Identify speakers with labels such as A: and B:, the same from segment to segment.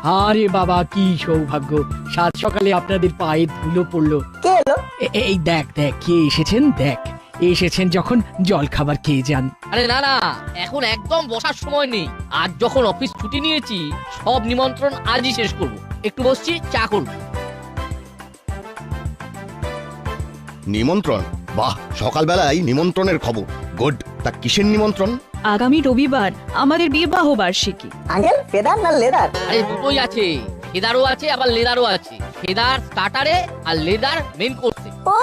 A: আরে বাবা কি সৌভাগ্য, সাত সকালে আপনাদের পায়ে ধুলো পড়লো।
B: কে এলো?
A: এই দেখ দেখ কে এসেছেন, দেখ এসেছেন যখন জল খাবার খেয়ে যান।
C: আরে না না, এখন একদম বসার সময় নেই। আজ যখন অফিস ছুটি নিয়েছি, সব নিমন্ত্রণ আজই শেষ করব। একটু বসছি, চা করব।
D: নিমন্ত্রণ? বাহ, সকালবেলায় নিমন্ত্রণের খবর। গুড। তা কিসের নিমন্ত্রণ?
E: আগামী রবিবার আমাদের বিবাহ বার্ষিকী।
B: আঙ্কেল ফেদার না লেদার?
C: আরে দুটোই আছে, ফেদারও আছে আবার লেদারও আছে। ফেদার স্টার্টারে আর লেদার মেন কোর্সে।
B: ও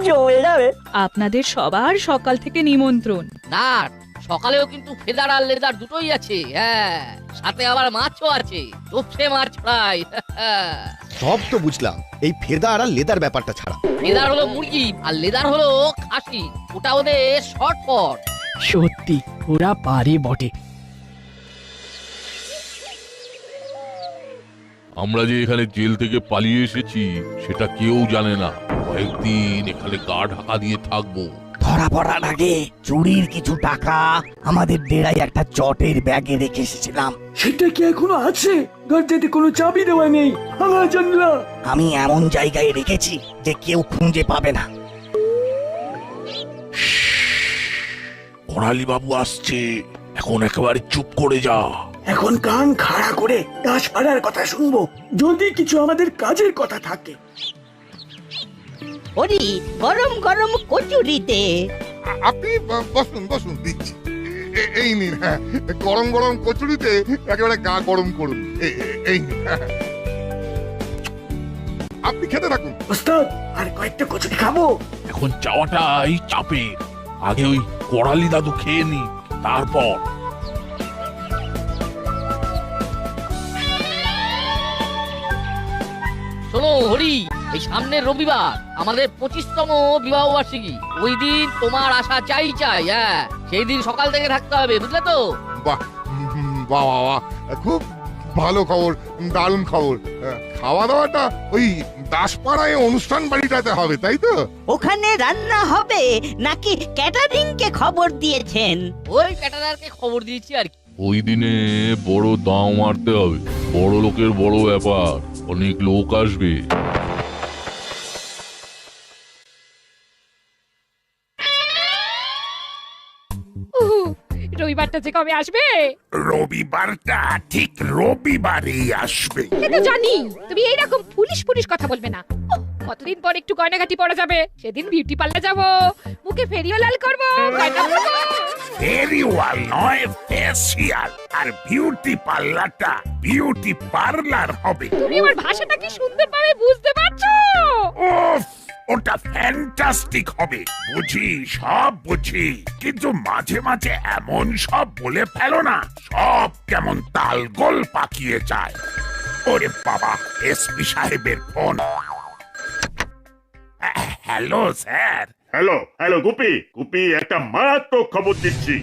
B: জমে যাবে।
E: আপনাদের সবার সকাল থেকে নিমন্ত্রণ।
C: না, সকালেও কিন্তু ফেদার আর লেদার দুটোই আছে। হ্যাঁ, সাথে আবার মাছও আছে, তোপসে মাছ ফ্রাই।
D: সব তো বুঝলাম, এই ফেদার আর লেদার ব্যাপারটা ছাড়া।
C: ফেদার হলো মুরগি আর লেদার হলো খাসি, ওটা ওদের শর্টকট।
A: সত্যি ওরা পারে বটে।
F: আমরা যে এখানে জেল থেকে পালিয়ে এসেছি সেটা কেউ জানে না। কয়েকদিন এখানে গা ঢাকা দিয়ে থাকবো।
G: ধরা পড়ার আগে চুরির কিছু টাকা আমাদের ডেরায় একটা চটের ব্যাগে রেখে এসেছিলাম।
H: সেটা কি এখনো আছে? দরজাতে কোনো চাবি দেওয়া নেই, ভাঙা জানলা।
G: আমি এমন জায়গায় রেখেছি যে কেউ খুঁজে পাবে না।
F: করালি বাবু আসছে, এখন একেবারে চুপ করে যা।
H: এখন কান খাড়া করে দাসপাড়ার কথা শুনবো, যদি কিছু আমাদের কাজের কথা থাকে।
I: ওরি গরম গরম কচুরিতে।
J: আপনি বসুন বসুন, দিচ্ছি। এই নিন। হ্যাঁ, গরম গরম কচুরিতে একেবারে গা গরম করুন। এই নিন। আপনি খেতে থাকুন।
H: ওস্তাদ আর কয়েকটা কচুরি খাবো।
F: এখন চাওয়াটাই চাপে, আগে ওই করালি দাদু খেয়ে নি, তারপর।
C: শোনো হরি, এই সামনের রবিবার আমাদের 25তম বিবাহ বার্ষিকী। ওই দিন তোমার আশা চাই চাই। হ্যাঁ, সেই দিন সকাল থেকে থাকতে হবে, বুঝলে তো?
J: বাহ বাহ বাহ, খুব ভালো খবর, দারুণ খবর। খাওয়া দাওয়াটা ওই দাসপাড়ায় অনুষ্ঠান বাড়িটাতে হবে, তাই তো?
I: ওখানে রান্না হবে নাকি ক্যাটারিং কে খবর দিয়েছেন?
C: ওই ক্যাটারারকে খবর দিয়েছি আর কি।
F: ওই দিনে বড় দাম মারতে হবে, বড় লোকের বড় ব্যাপার, অনেক লোক আসবে।
E: রবিবারটা যে কবে আসবে?
F: রবিবারটা ঠিক রবিবারেই আসবে।
E: তো জানি তুমি এইরকম পুলিশ পুলিশ কথা বলবে না। কতদিন পর একটু গয়নাগাটি পরা যাবে, সেদিন বিউটি পার্লার যাবো, মুখে ফেরিও লাল করবো, গয়না পরবো।
F: ফেরিওয়াল নয়, ফেসিয়াল। আর বিউটি পার্লারটা বিউটি পার্লার হবে।
E: তুমি আমার ভাষাটা কি সুন্দর ভাবে বুঝতে পারছো?
F: উফ, ওটা ফ্যান্টাস্টিক হবে। বুঝি, সব বুঝি, কিন্তু মাঝে মাঝে এমন সব বলে ফেলো না, সব কেমন তালগোল পাকিয়ে যায়। ওরে বাবা, এসপি সাহেবের phone. Hello sir.
K: Hello hello Gupi, Gupi একটা মারাত্মক খবর দিচ্ছি।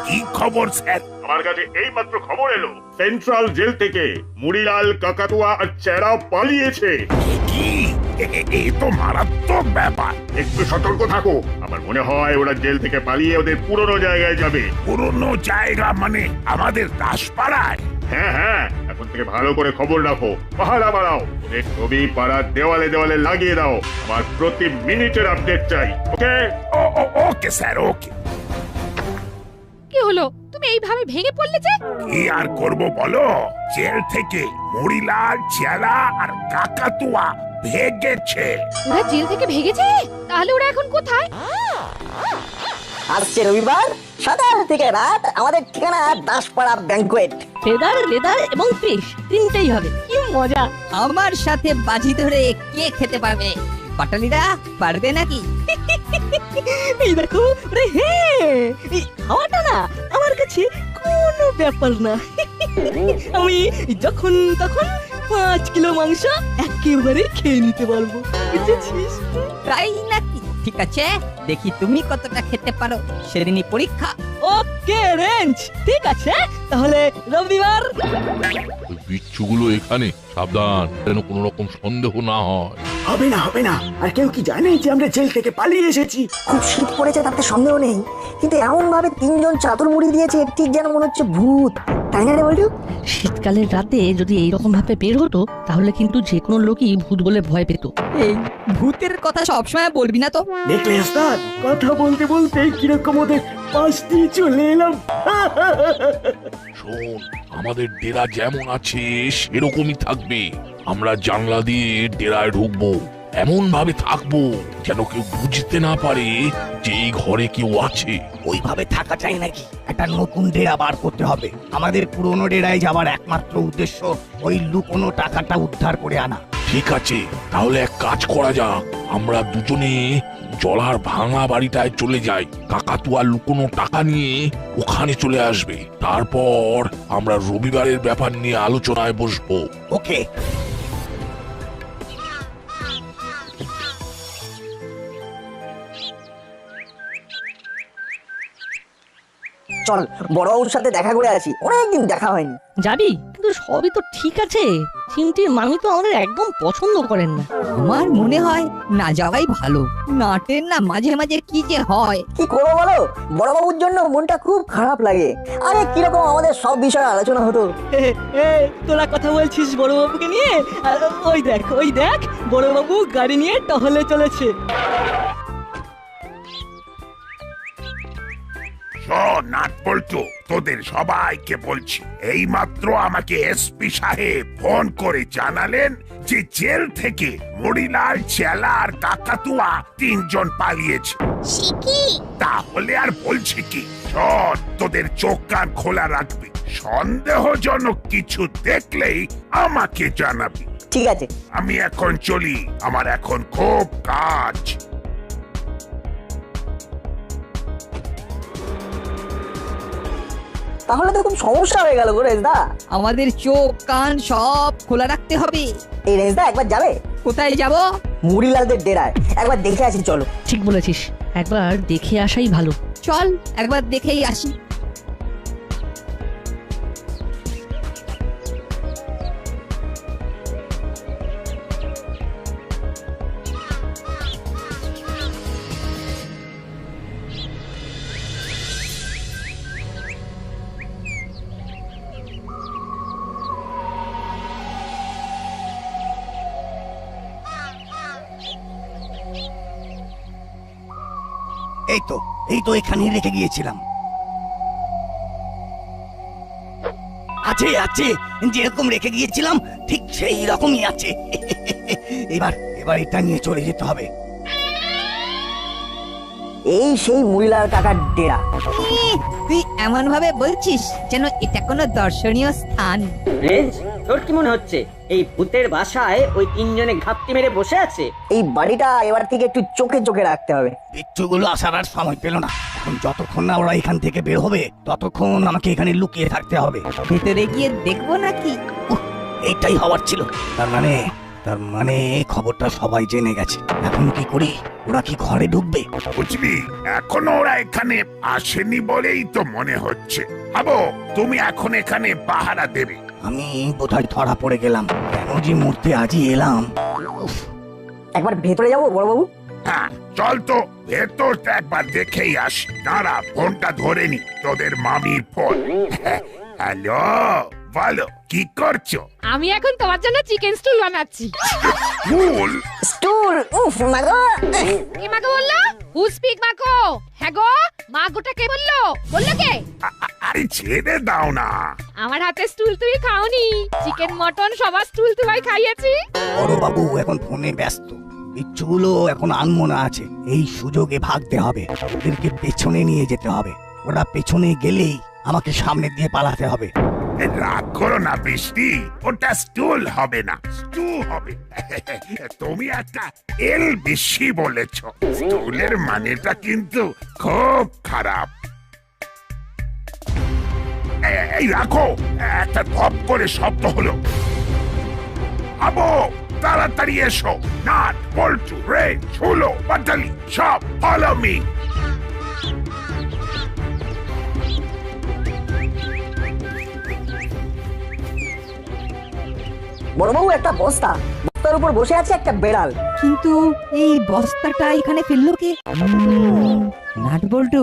F: কি খবর স্যার?
K: আমার কাছে এই মাত্র খবর এলো, সেন্ট্রাল জেল থেকে মুড়িলাল, কাকাতুয়া আর চেরা পালিয়েছে।
F: কি? এ তো মারাত্মক ব্যাপার।
K: একটু সতর্ক থাকো, আমার মনে হয় ওরা জেল থেকে পালিয়ে ওদের পুরনো জায়গায় যাবে।
F: পুরনো জায়গা মানে আমাদের দাসপাড়ায়?
K: হ্যাঁ হ্যাঁ, এখন থেকে ভালো করে খবর রাখো, পাহারা বাড়াও, ওদের ছবি পাড়ার দেওয়ালে দেওয়ালে লাগিয়ে দাও। আমার প্রতি মিনিটের আপডেট চাই। ওকে?
F: ওকে স্যার, ওকে।
E: কি হলো, তুমি এইভাবে ভেঙে পড়লে যে?
F: কি আর করব বলো, জেল থেকে মুড়িলাল, চেলা আর কাকাতুয়া ভেগেছে।
E: ওরা জেল থেকে ভেগেছে? তাহলে ওরা এখন কোথায়?
B: আসছে রবিবার সকাল থেকে রাত আমাদের ঠিকানা দাসপাড়া ব্যাংকুয়েট।
I: ফেদার লেদার এবং ফিশ তিনটেই হবে। কি মজা! আমার সাথে বাজি ধরে কে খেতে পারবে? পাটালিরা পারবে নাকি? এই দেখো রে, এই খাওয়াটা না আমার কাছে কোনো ব্যাপার না। আমি যখন তখন 5 কিলো মাংস একেবারে খেয়ে নিতে পারবো, বুঝেছিস? তাই নাকি? ঠিক আছে, দেখি তুমি কতটা খেতে পারো, সেদিনই পরীক্ষা। ওকে রেঞ্জ, ঠিক আছে, তাহলে রবিবার।
F: ওই বিচ্ছুগুলো এখানে, সাবধান যেন কোনো রকম সন্দেহ না হয়।
H: হবে না হবে না, আর কেউ কি জানে যে আমরা জেল থেকে পালিয়ে এসেছি?
B: খুব শীত পড়েছে তাতে সন্দেহ নেই, কিন্তু এমন ভাবে 3জন চাদর মুড়ি দিয়েছে ঠিক যেন মনে হচ্ছে ভূত। তাই না রে বলটু?
I: শীতকালের রাতে যদি এইরকম ভাবে বের হতো তাহলে কিন্তু যে কোনো লোকই ভূত বলে ভয় পেত। এই ভূতের কথা সবসময় বলবি না তো।
H: দেখলে ওস্তাদ, কথা বলতে বলতে কিরকম ওদের পাশ দিয়ে চলে এলাম।
F: শোন, আমাদের ডেরা যেমন আছে সেরকমই থাকবে। আমরা জানলা দিয়ে ডেরায় ঢুকবো, এমন ভাবে থাকবো যেন কেউ বুঝতে না পারে যে এই ঘরে কেউ আছে।
G: ওইভাবে থাকা চাই নাকি? একটা নতুন ডেরা বার করতে হবে। আমাদের পুরনো ডেরায় যাওয়ার একমাত্র উদ্দেশ্য ওই লুকোনো টাকাটা উদ্ধার করে আনা।
F: ঠিক আছে, তাহলে এক কাজ করা যাক। আমরা দুজনে জলার ভাঙা বাড়িটায় চলে যাই। কাকাতুয়া লুকোনো টাকা নিয়ে ওখানে চলে আসবে। তারপর আমরা রবিবারের ব্যাপার নিয়ে আলোচনায় বসবো।
G: ওকে।
B: চল বড়বাবুর সাথে দেখা করে আছি, অনেকদিন দেখা হয়নি।
I: যাবি? কিন্তু সবই তো ঠিক আছে, চিমটির মামি তো আমাদের একদম পছন্দ করেন না। আমার মনে হয় না যাওয়াই ভালো। নাটের না মাঝে মাঝে কি যে হয়।
B: কি করবো বলো, বড়বাবুর জন্য মনটা খুব খারাপ লাগে। আরে কিরকম আমাদের সব বিষয়ে আলোচনা হতো।
I: তোরা কথা বলছিস বড়বাবুকে নিয়ে? ওই দেখ বড়বাবু গাড়ি নিয়ে টহলে চলেছে।
F: নাট বলতো, তোদের সবাইকে বলছি, এইমাত্র আমাকে এসপি সাহেব ফোন করে জানালেন যে জেল থেকে মরিলাল, চেলা আর কাকাতুয়া 3 জন পালিয়েছে। তাহলে আর বলছি কি, শোন, তোদের চোখ কান খোলা রাখবি। সন্দেহজনক কিছু দেখলেই আমাকে জানাবি।
B: ঠিক আছে,
F: আমি এখন চলি, আমার এখন খুব কাজ।
B: তাহলে তো খুব সমস্যা হয়ে গেল গো রেজদা।
I: আমাদের চোখ কান সব খোলা রাখতে হবে।
B: এই রেজদা একবার যাবে?
I: কোথায় যাব?
B: মুড়িলালদের ডেরায় একবার দেখে আসি, চলো।
I: ঠিক বলেছিস, একবার দেখে আসাই ভালো। চল একবার দেখেই আসি।
G: এই তো এখানেই রেখে গিয়েছিলাম। আছে যেরকম রেখে গিয়েছিলাম ঠিক সেই রকমই আছে। এবার এটা নিয়ে চলে যেতে হবে।
B: এই সেই মুড়িলাল কাকার ডেরা।
I: তুই এমন ভাবে বলছিস যেন এটা কোনো দর্শনীয় স্থান।
L: রেঞ্জ, তোর কি মনে হচ্ছে এই ভূতের বাসায় ওই 3 জনে ঘাপটি মেরে বসে আছে?
B: এই বাড়িটা এবার থেকে একটু চোখে চোখে রাখতে হবে।
G: বিচ্ছুগুলো আসার আর সময় পেল না। এখন যতক্ষণ না ওরা এখান থেকে বের হবে ততক্ষণ আমাকে এখানে লুকিয়ে থাকতে হবে।
I: ভেতরে গিয়ে দেখবো নাকি?
G: এইটাই হওয়ার ছিল। তার মানে খবরটা সবাই জেনে গেছে। এখন কি করি? ওরা কি ঘরে ঢুকবে?
F: বুঝলি, এখনো ওরা এখানে আসেনি বলেই তো মনে হচ্ছে। ভাবো, তুমি এখন এখানে পাহারা দেবে।
G: আমি বোধহয় ধরা পড়ে গেলাম। কেন যে মরতে আজই এলাম।
B: একবার ভেতরে যাবো বড়বাবু?
F: হ্যাঁ চল তো, ভেতরটা একবার দেখেই আসি। দাঁড়া, ফোনটা ধরে নি, তোদের মামির ফোন। হ্যালো, বলো কি করছো?
E: আমি এখন তোমার জন্য চিকেন স্টুল বানাচ্ছি।
F: ফুল
B: স্টুল? উফ মাগো।
E: কি মাগো বললো? হু স্পিক মাগো? হ্যাঁ গো, মাগোটা কে বললো? বললো কে?
F: আরে ছেড়ে দাও না।
E: আমার হাতে স্টুল তুমি খাওনি। চিকেন মটন সবার স্টুল তোমায় খাইয়েছি।
G: বড় বাবু এখন ফোনে ব্যস্ত। বিচ্ছুগুলো এখন আনমনা আছে। এই সুযোগে ভাগতে হবে। ওদেরকে পেছনে নিয়ে যেতে হবে। ওরা পেছনে গেলেই আমাকে সামনে দিয়ে পালাতে হবে।
F: রাগ করো না বৃষ্টি, ওটা স্টুল হবে না, স্টু হবে। তুমি একটা এল বেশি বলেছ। স্টুলের মানেটা কিন্তু খুব খারাপ। এই রাখো, একটা ধপ করে শব্দ হলো। আবো, তাড়াতাড়ি এসো। নাট, বল্টু, রেঞ্জ, হুলো, বাটালি সব ফলো মি।
B: বড়বাবু একটা বস্তা, বস্তার উপর বসে আছে একটা বেড়াল।
I: কিন্তু এই বস্তাটা এখানে ফেললো কে? নাট বল্টু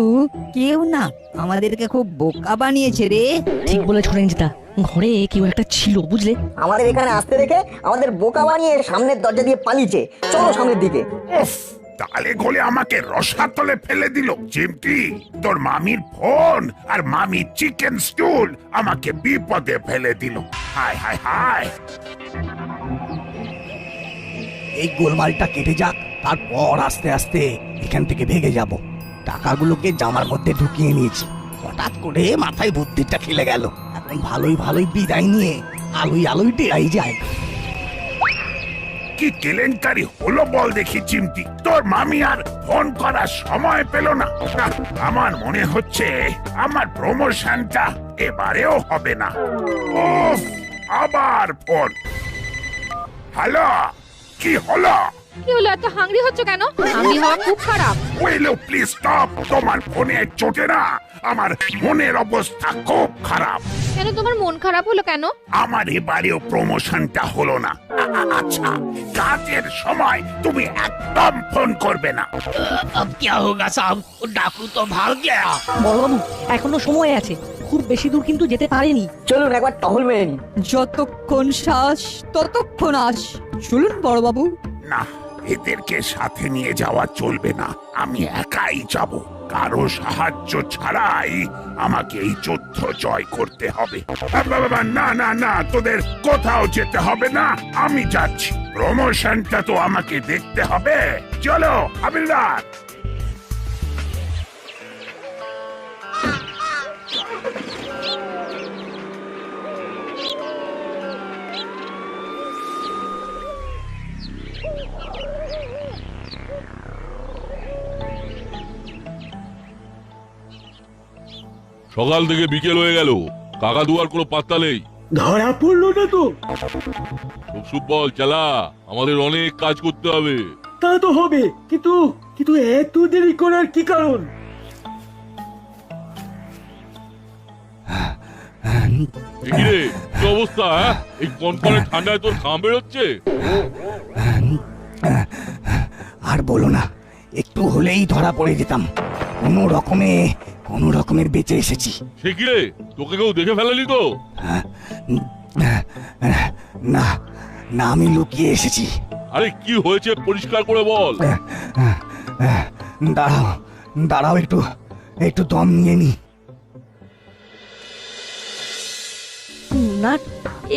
I: কেউ না আমাদেরকে খুব বোকা বানিয়েছে রে।
A: ঠিক বলেছ রঞ্জিতা, ঘরে কেউ একটা ছিল বুঝলে।
B: আমাদের এখানে আসতে দেখে আমাদের বোকা বানিয়ে সামনের দরজা দিয়ে পালিয়েছে। চলো সামনের দিকে।
F: উফ, তালে গোলে আমাকে রসাতলে ফেলে দিল। চিমটি, তোর মামির ফোন আর মামির চিকেন স্টুল আমাকে বিপদে ফেলে দিল। হায় হায় হায়।
G: এই গোলমালটা কেটে যাক, তারপর আস্তে আস্তে এখান থেকে ভেগে যাব। টাকাগুলোকে জামার মধ্যে ঢুকিয়ে নিয়েছি, হঠাৎ করে মাথায় বুদ্ধিটা খেলে গেল। এখন ভালোই ভালোই বিদায় নিয়ে আলোই আলোই ডেরাই যায়।
F: কি কেলেঙ্কারি হলো বল দেখি চিমটি। তোর মামি আর ফোন করার সময় পেল না। না, আমার মনে হচ্ছে আমার প্রমোশনটা এবারেও হবে না। উফ, আবার ফোন। হ্যালো, কি হলো?
E: কি হলো, এত হাংরি হচ্ছ কেন? হাংরি হওয়া খুব খারাপ।
F: Will you please stop? তোমার ফোনে চোটে না আমার মনের অবস্থা খুব খারাপ।
E: কেন তোমার মন খারাপ হলো কেন?
F: আমার এবারেও প্রমোশনটা হলো না। আচ্ছা, কাজের সময় তুমি একদম ফোন করবে না।
A: বড়বাবু এখনো সময় আছে, খুব বেশি দূর কিন্তু যেতে পারেনি।
B: চলুন একবার টহল মেরে নি।
I: যতক্ষণ শ্বাস ততক্ষণ আস। চলুন বড়বাবু।
F: না, এদেরকে সাথে নিয়ে যাওয়া চলবে না। আমি একাই যাব। কারো সাহায্য ছাড়াই আমাকে এই যুদ্ধ জয় করতে হবে। না না না, তোদের কোথাও যেতে হবে না, আমি যাচ্ছি। প্রমোশনটা তো আমাকে দেখতে হবে। চলো হাবিলদার।
M: সকাল থেকে বিকেল হয়ে গেল, কাকাতুয়ার কোনো পাত্তা নেই।
H: ধরা পড়লো না তো?
M: বল চালা, আমাদের অনেক কাজ করতে হবে।
H: তা তো হবে, কিন্তু কিন্তু এত দেরি করার কি কারণ?
M: কি রে, কি অবস্থা? এই কনকনে ঠান্ডায় তোর ঘাম বেরোচ্ছে?
G: আর বলো না, একটু হলেই ধরা পড়ে যেতাম। কোনো রকমের বেঁচে এসেছি।
M: সে কি রে, তোকে কেউ দেখে ফেলেনি তো?
G: না না, আমি লুকিয়ে এসেছি।
M: আরে কি হয়েছে পরিষ্কার করে বল।
G: দাঁড়াও একটু দম নিয়ে নি।
A: না,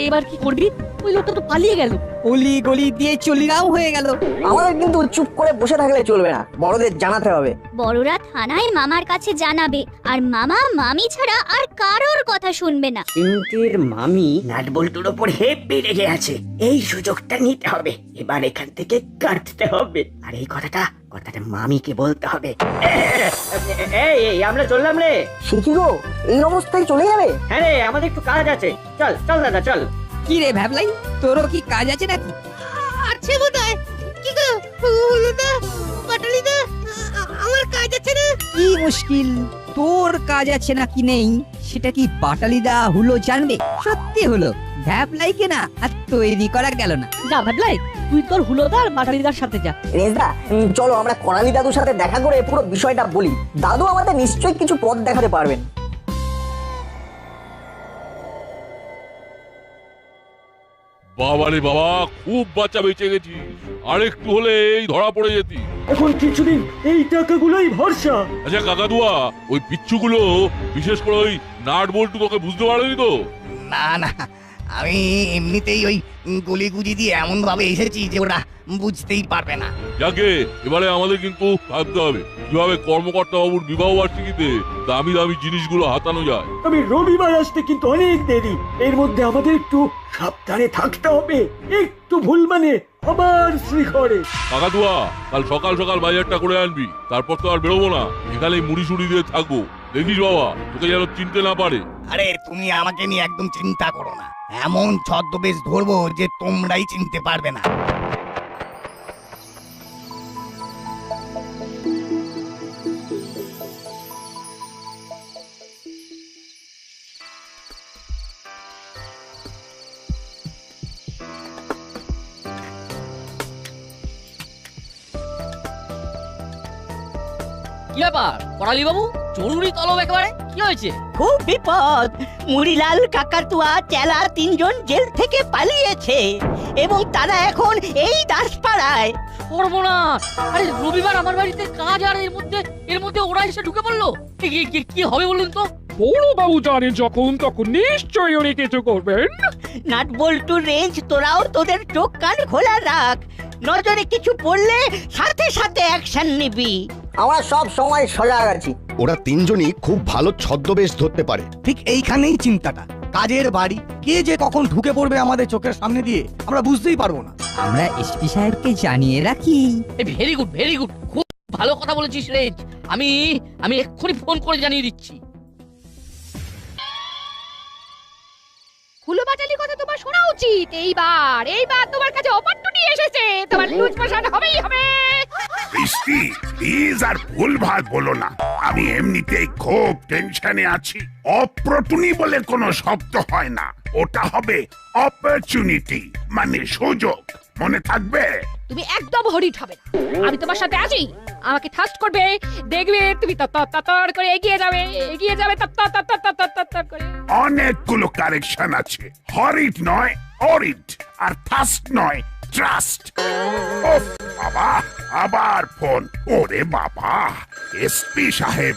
A: এবার কি করবি? ওই লোকটা তো পালিয়ে গেল।
I: অলি গলি দিয়ে চলিরাও হয়ে গেল।
B: আমাদের কিন্তু চুপ করে বসে থাকলে চলবে না, বড়দের জানাতে হবে।
N: বড়রা থানায় মামার কাছে জানাবে, আর মামা মামি ছাড়া আর কারোর কথা শুনবে না।
L: চিমটির মামি নাটবল্টুর ওপর হেব্বি রেগে আছে। এই সুযোগটা নিতে হবে। এবার এখান থেকে কাটতে হবে। আর এই কথাটা মামিকে বলতে হবে। এই আমরা চললাম রে।
B: শিখি গো, এই অবস্থায় চলে যাবে?
L: হ্যাঁ রে, আমাদের একটু কাজ আছে। চল চল দাদা চল।
I: কি রে ভাবলাই, তোরও কি কাজ আছে নাকি?
E: আছে বোধহয়। কি গো, হলো না? পাটালি দা, আমার কাজ আছে না?
I: কি মুশকিল, তোর কাজ আছে নাকি নেই সেটা কি বাটালিদা হুলো জানবে? সত্যি হলো ভ্যাবলাইকে না আর তৈরি করা গেল না।
A: যা ভাবলাই, তুই তোর হুলোদার বাটালিদার সাথে যা।
B: রেজদা, চলো আমরা করালি দাদুর সাথে দেখা করে পুরো বিষয়টা বলি। দাদু আমাদের নিশ্চয়ই কিছু পথ দেখাতে পারবেন।
M: বাবারে বাবা, খুব বাচ্চা বেঁচে গেছি। আর একটু হলে এই ধরা পড়ে যেতি।
H: এখন কিছুদিন এই টাকাগুলোই ভরসা।
M: আচ্ছা কাকাতুয়া, ওই বিচ্ছুগুলো বিশেষ করে ওই নাট বল্টু তোকে বুঝতে পারেনি তো?
G: না, আমি এমনিতেই ওই গলিগুজি দিয়ে এমন ভাবে এসেছি যে ওরা বুঝতেই পারবে না।
M: যাকে এবারে আমাদের কিন্তু ভাবতে হবে কিভাবে কর্মকর্তা বাবুর বিবাহ বার্ষিকীতে দামি দামি জিনিসগুলো হাতানো যায়।
H: তবে রবিবার আসতে কিন্তু অনেক দেরি। এর মধ্যে আমাদের একটু সাবধানে থাকতে হবে। একটু ভুল মানে আবার শ্রীঘরে।
M: কাকাতুয়া, কাল সকাল সকাল বাজারটা করে আনবি, তারপর তো আর বেরোবো না। এখানে মুড়ি সুড়ি দিয়ে থাকবো। দেখিস বাবা, তোকে যেন চিনতে না পারে।
G: আরে তুমি আমাকে নিয়ে একদম চিন্তা করো না, এমন ছদ্মবেশ ধরবো যে তোমরাই চিনতে পারবে না।
C: কি ব্যাপার করালি বাবু, জরুরি তলব একেবারে, কি হয়েছে?
L: খুব বিপদ। মুড়িলাল, কাকাতুয়া, চেলা তিনজন জেল থেকে পালিয়েছে এবং তারা এখন এই দাসপাড়ায়।
C: সর্বনাশ! আরে রবিবার আমার বাড়িতে কাজ, আর এর মধ্যে ওরা এসে ঢুকে পড়লো। কি হবে বলুন তো?
H: বড় বাবু জানেন যখন তখন নিশ্চয়ই উনি কিছু করবেন।
L: নাট বল্টু, রেঞ্জ, তোরাও তোদের চোখ কান খোলা রাখ। নজরে কিছু পড়লে সাথে সাথে অ্যাকশন নিবি।
B: আমরা সব সময় সজাগ আছি।
D: ওরা তিনজনই খুব ভালো ছদ্মবেশ ধরতে পারে।
G: ঠিক এইখানেই চিন্তাটা। কাজের বাড়ি, কে যে কখন ঢুকে পড়বে আমাদের চোখের সামনে দিয়ে আমরা বুঝতেই পারবো না।
I: আমরা এসপি সাহেবকে জানিয়ে রাখি।
C: ভেরি গুড, ভেরি গুড, খুব ভালো কথা বলেছিস রেঞ্জ। আমি এক্ষুনি ফোন করে জানিয়ে দিচ্ছি।
E: হুলোবাটালি কথা তোমার শোনা উচিত। এইবার তোমার কাছে অপরচুনিটি এসেছে, তোমার লুজ মোশন হবেই হবে।
F: বৃষ্টি, প্লিজ আর ভুলভাল বলো না। আমি এমনিতেই খুব টেনশনে আছি। অপ্রটুনি বলে কোনো শব্দ হয় না, ওটা হবে অপরচুনিটি, মানে সুযোগ। মনে থাকবে?
E: তুমি একদম হরিট হবে না। আমি তোমার সাথে আছি। আমাকে থাস্ট করবে, দেখবে তুমি তত্তর করে এগিয়ে যাবে তত্তর করে।
F: অনেকগুলো কারেকশন আছে। হরিট নয় অরিট, আর থাস্ট নয় ট্রাস্ট। ওফ বাবা, আবার ফোন। ওরে বাবা, এসপি সাহেব,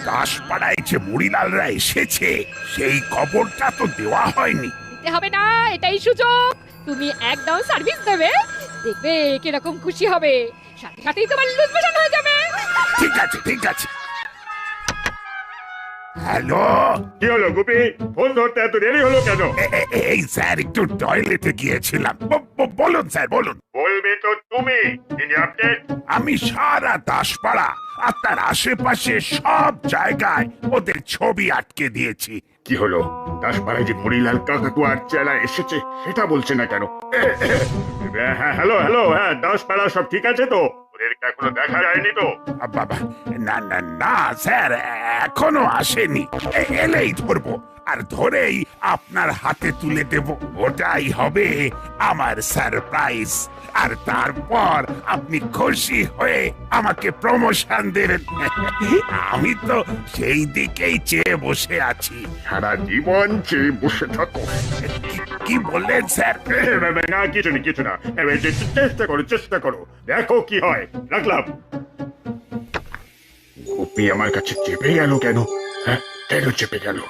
F: দাসপাড়ায় যে মুড়িলালরা এসেছে সেই খবরটা তো দেওয়া হয়নি।
E: দিতে হবে না, এটাই সুযোগ। তুমি একদম সার্ভিস দেবে, দেখবে কিরকম খুশি হবে। সাথে সাথেই তোমার লুজ মোশন হয়ে যাবে।
F: ঠিক আছে, ঠিক আছে। হ্যালো,
K: কি হলো গুপি, ফোন ধরতে এত দেরি হলো কেন?
F: এই স্যার, একটু টয়লেটে গিয়েছিলাম। বলুন স্যার, বলুন।
K: বলবে তো তুমি। তিনি আপডেট?
F: আমি সারা দাসপাড়া আর তার আশেপাশে সব জায়গায় ওদের ছবি আটকে দিয়েছি।
K: কি হলো? দাসপাড়ায় যে মুড়িলাল, কাকাতুয়া আর চেলা এসেছে সেটা বলছে না কেন? হ্যাঁ, হ্যালো হ্যালো, হ্যাঁ, দাসপাড়া সব ঠিক আছে তো? ওদেরকে এখনো দেখা যায়নি তো?
F: বাবা, না না না স্যার, এখনো আসেনি। এলেই ধরবো, আর ধরেই আপনার হাতে তুলে দেব। ওটাই হবে আমার সারপ্রাইজ। আর তারপর আপনি খুশি হয়ে আমাকে প্রমোশন দেবেন। আমি তো সেই দিকেই চেয়ে বসে আছি।
K: সারা জীবন চেয়ে বসে থাকো?
F: কি বললেন স্যার?
K: না, কিছু না। চেষ্টা করো, দেখো কি হয়। রাখলাম। গুপি আমার কাছে চেপে গেল কেন? হ্যাঁ, কেন চেপে গেল?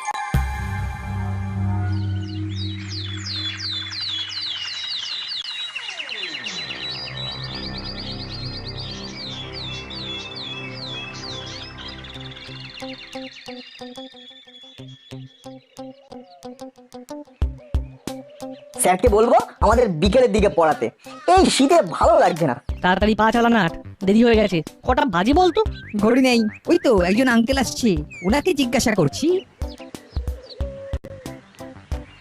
B: স্যারকে বলবো আমাদের বিকেলের দিকে পড়াতে। এই শীতে ভালো লাগছে না।
I: তাড়াতাড়ি পা চালা নাট, দেরি হয়ে গেছে। কটা বাজে বলতো? ঘড়ি নেই। ওই তো একজন আঙ্কেল আসছে, ওনাকে জিজ্ঞাসা করছি।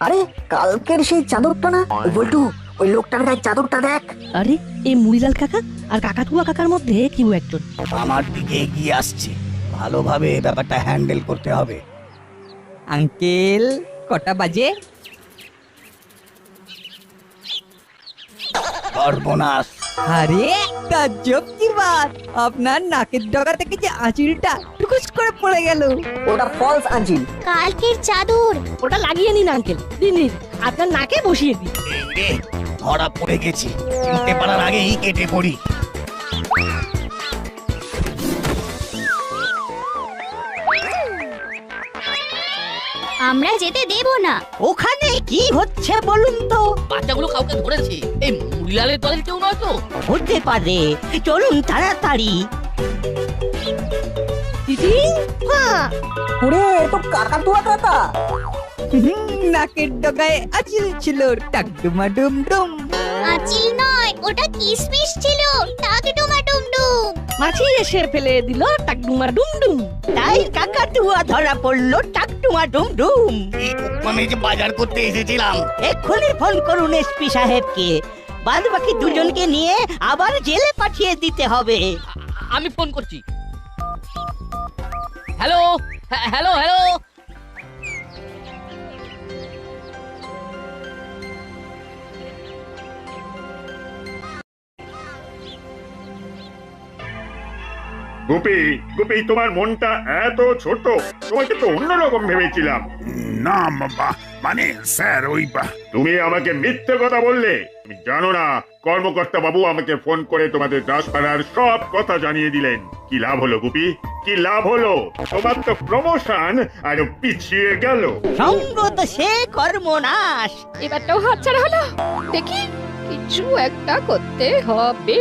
B: আরে কালকের সেই চাদরটা না? ওই বল্টু, ওই লোকটার গায়ে চাদরটা দেখ।
I: আরে এই মুড়িলাল কাকা আর কাকাতুয়া কাকার মধ্যে কেউ একজন
G: আমার দিকে এগিয়ে আসছে। ভালোভাবে ব্যাপারটা হ্যান্ডেল করতে হবে।
I: আঙ্কেল কটা বাজে?
G: সর্বনাশ!
I: আরে তাজ্জব কি বাত, আপনার নাকের ডগা থেকে যে আঁচিলটা টুকুস করে পড়ে গেল।
B: ওটা ফলস আঁচিল।
N: কালকের চাদর।
I: ওটা লাগিয়ে নিন আঙ্কেল, দিন আপনার নাকে বসিয়ে দিন।
G: ধরা পড়ে গেছি, চিনতে পারার আগেই কেটে পড়ি।
N: আমরা যেতে দেব না।
L: ওখানে কি হচ্ছে বলুন তো?
C: বাচ্চাগুলো কাউকে ধরেছে। এই মুড়িলালের দলের কেউ নয় তো?
L: হতে পারে, চলুন তাড়াতাড়ি।
B: ওরে, এ তো কাকাতুয়া কাকা।
I: নাকের ডগায় আঁচিল ছিল, টাকডুমা ডুম ডুম।
N: আঁচিল নয়, ওটা কিসমিস ছিল, টাকডুমা ডুমডুম।
I: মাছি এসে ফেলে দিল টাকডুমা ডুম ডুম।
L: তাই কাকাতুয়া ধরা পড়লো টাকটুমা ডুম ডুম।
G: আমি যে বাজার করতে এসেছিলাম।
L: এক্ষুনি ফোন করুন এসপি সাহেবকে। বাদ বাকি দুজনকে নিয়ে আবার জেলে পাঠিয়ে দিতে হবে।
C: আমি ফোন করছি। Hello hello hello,
K: Gopi Gopi, তোমার মনটা এত ছোট, তোমাকে তো অন্যরকম ভেবেছিলাম।
F: না মানে স্যার ওই
K: তুমি আমাকে মিথ্যে কথা বললে। তুমি জানো না কর্মকর্তা বাবু আমাকে ফোন করে তোমাদের দাসপাড়ার সব কথা জানিয়ে দিলেন। কি লাভ হলো গুপি, কি লাভ হলো? তোমার তো প্রমোশন আরো পিছিয়ে গেল।
I: সঙ্গ তো সে কর্মনাশ।
E: এবারটাও হাতছাড়া হলো। দেখি কিছু একটা করতে হবে।